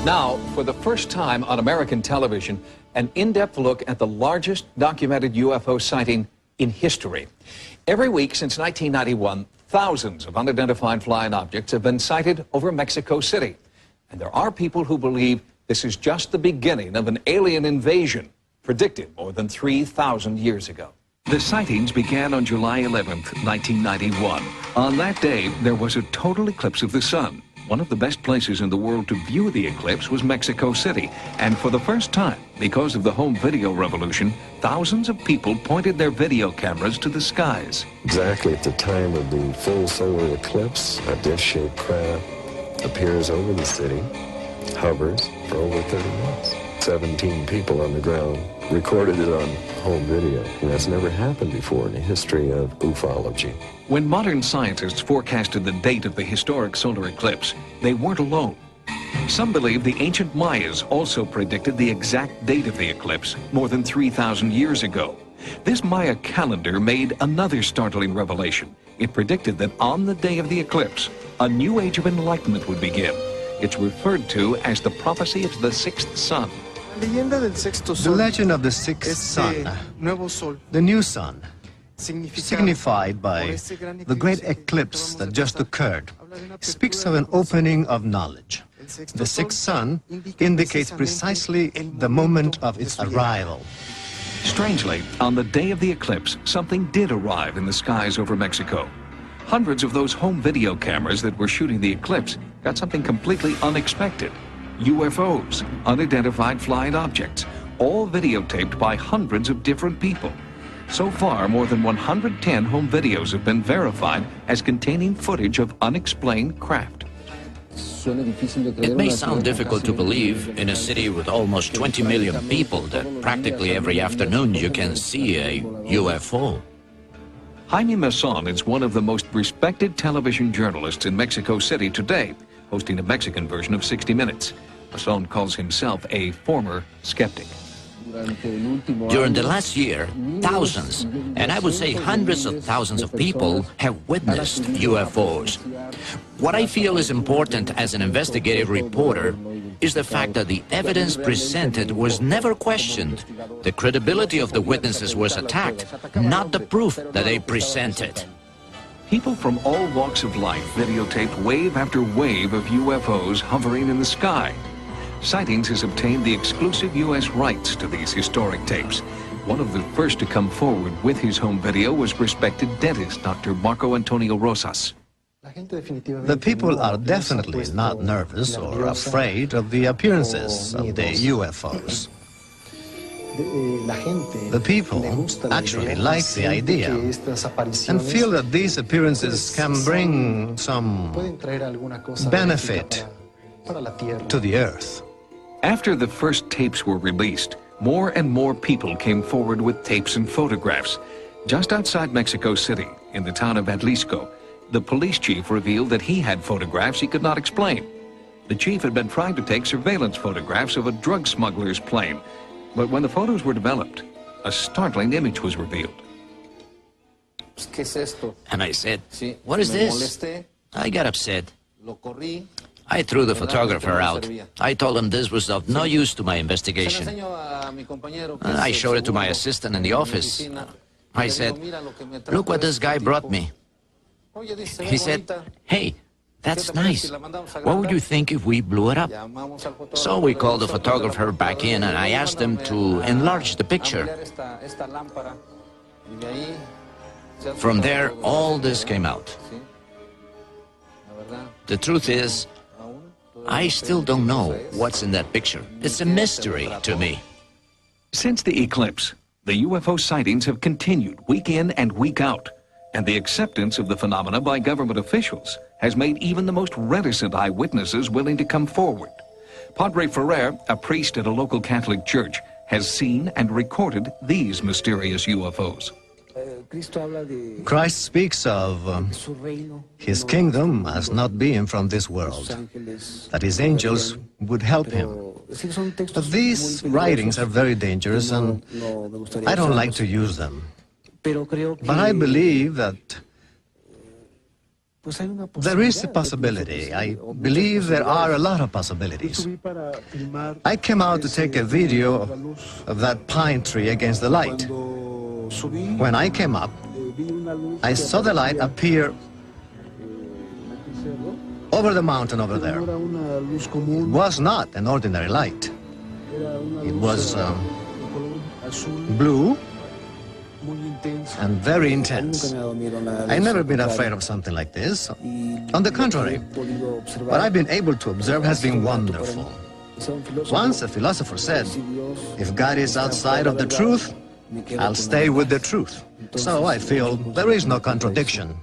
Now, for the first time on American television, an in-depth look at the largest documented UFO sighting in history. Every week since 1991, thousands of unidentified flying objects have been sighted over Mexico City. And there are people who believe this is just the beginning of an alien invasion predicted more than 3,000 years ago. The sightings began on July 11th, 1991. On that day, there was a total eclipse of the sun. One of the best places in the world to view the eclipse was Mexico City. And for the first time, because of the home video revolution, thousands of people pointed their video cameras to the skies. Exactly at the time of the full solar eclipse, a disc-shaped craft appears over the city, hovers for over 30 minutes. 17 people on the ground recorded it on home video. And that's never happened before in the history of ufology. When modern scientists forecasted the date of the historic solar eclipse, they weren't alone. Some believe the ancient Mayas also predicted the exact date of the eclipse more than 3,000 years ago. This Maya calendar made another startling revelation. It predicted that on the day of the eclipse, a new age of enlightenment would begin. It's referred to as the prophecy of the sixth sun. The legend of the sixth sun, the new sun, signified by the great eclipse that just occurred, speaks of an opening of knowledge. The sixth sun indicates precisely the moment of its arrival. Strangely, on the day of the eclipse, something did arrive in the skies over Mexico. Hundreds of those home video cameras that were shooting the eclipse got something completely unexpected. UFOs, unidentified flying objects, all videotaped by hundreds of different people. So far, more than 110 home videos have been verified as containing footage of unexplained craft. It may sound difficult to believe in a city with almost 20 million people that practically every afternoon you can see a UFO. Jaime Mason is one of the most respected television journalists in Mexico City today, hosting a Mexican version of 60 Minutes. Mason calls himself a former skeptic. During the last year, thousands, and I would say hundreds of thousands of people have witnessed UFOs. What I feel is important as an investigative reporter is the fact that the evidence presented was never questioned. The credibility of the witnesses was attacked, not the proof that they presented. People from all walks of life videotaped wave after wave of UFOs hovering in the sky. Sightings has obtained the exclusive U.S. rights to these historic tapes. One of the first to come forward with his home video was respected dentist Dr. Marco Antonio Rosas. The people are definitely not nervous or afraid of the appearances of the UFOs. The people actually like the idea and feel that these appearances can bring some benefit to the Earth. After the first tapes were released, more and more people came forward with tapes and photographs. Just outside Mexico City, in the town of Atlisco, the police chief revealed that he had photographs he could not explain. The chief had been trying to take surveillance photographs of a drug smuggler's plane, but when the photos were developed, a startling image was revealed. And I said, "What is this?" I got upset. I threw the photographer out. I told him this was of no use to my investigation. I showed it to my assistant in the office. I said, "Look what this guy brought me." He said, "Hey, that's nice. What would you think if we blew it up?" So we called the photographer back in and I asked him to enlarge the picture. From there, all this came out. The truth is, I still don't know what's in that picture. It's a mystery to me. Since the eclipse, the UFO sightings have continued week in and week out, and the acceptance of the phenomena by government officials has made even the most reticent eyewitnesses willing to come forward. Padre Ferrer, a priest at a local Catholic church, has seen and recorded these mysterious UFOs. Christ speaks of his kingdom as not being from this world, that his angels would help him. But these writings are very dangerous and I don't like to use them. But I believe that There is a possibility. I believe there are a lot of possibilities. I came out to take a video of that pine tree against the light. When I came up, I saw the light appear over the mountain over there. It was not an ordinary light. It was blue and very intense. I've never been afraid of something like this. On the contrary, what I've been able to observe has been wonderful. Once a philosopher said, if God is outside of the truth, I'll stay with the truth. So I feel there is no contradiction.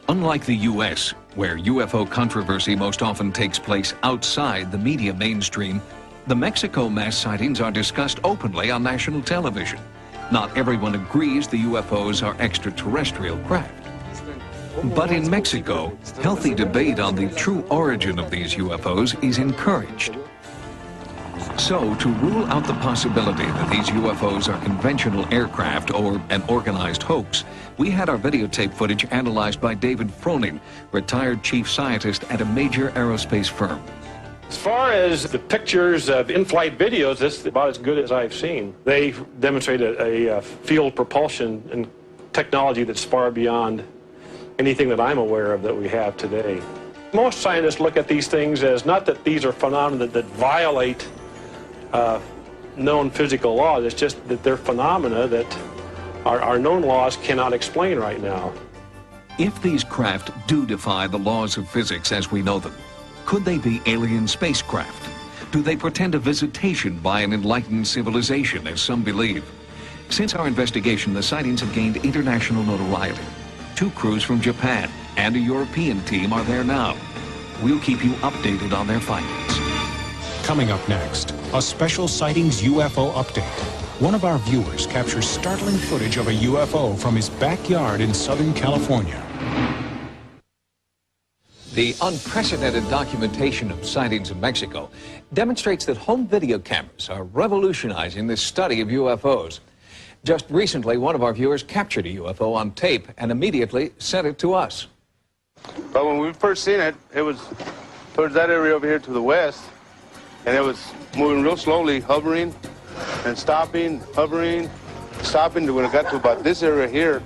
Unlike the U.S., where UFO controversy most often takes place outside the media mainstream, the Mexico mass sightings are discussed openly on national television. Not everyone agrees the UFOs are extraterrestrial craft. But in Mexico, healthy debate on the true origin of these UFOs is encouraged. So, to rule out the possibility that these UFOs are conventional aircraft or an organized hoax, we had our videotape footage analyzed by David FRONING, retired chief scientist at a major aerospace firm. As far as the pictures of in-flight videos, this is about as good as I've seen. They demonstrate a field propulsion and technology that's far beyond anything that I'm aware of that we have today. Most scientists look at these things as not that these are phenomena that violate known physical laws, it's just that they're phenomena that our known laws cannot explain right now. If these craft do defy the laws of physics as we know them, could they be alien spacecraft? Do they portend a visitation by an enlightened civilization, as some believe? Since our investigation, the sightings have gained international notoriety. 2 crews from Japan and a European team are there now. We'll keep you updated on their findings. Coming up next, a special sightings UFO update. One of our viewers captures startling footage of a UFO from his backyard in Southern California. The unprecedented documentation of sightings in Mexico demonstrates that home video cameras are revolutionizing the study of UFOs. Just recently, one of our viewers captured a UFO on tape and immediately sent it to us. But when we first seen it, it was towards that area over here to the west, and it was moving real slowly, hovering and stopping, hovering, stopping. When it got to about this area here,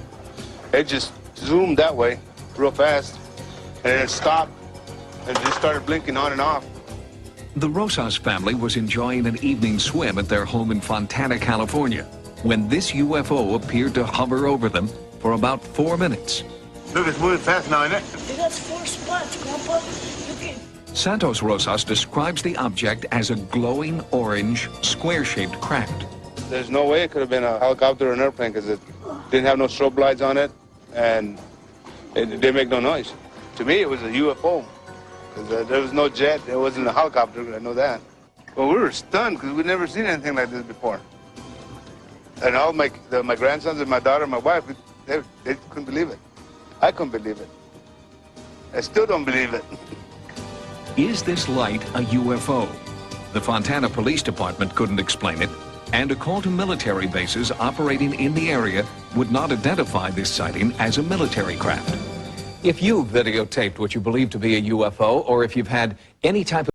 it just zoomed that way real fast. And it stopped and just started blinking on and off. The ROSAS family was enjoying an evening swim at their home in Fontana, California, when this UFO appeared to hover over them for about 4 minutes. Look, it's moving fast now, isn't it? It has 4 spots, Grandpa. Look at. Santos Rosas describes the object as a glowing orange, square-shaped craft. There's no way it could have been a helicopter or an airplane because it didn't have no strobe lights on it, and it didn't make no noise. To me, it was a UFO. There was no jet. It wasn't a helicopter. I know that. Well, we were stunned because we'd never seen anything like this before. And all my grandsons and my daughter and my wife, they couldn't believe it. I couldn't believe it. I still don't believe it. Is this light a UFO? The Fontana Police Department couldn't explain it, and a call to military bases operating in the area would not identify this sighting as a military craft. If you've videotaped what you believe to be a UFO, or if you've had any type of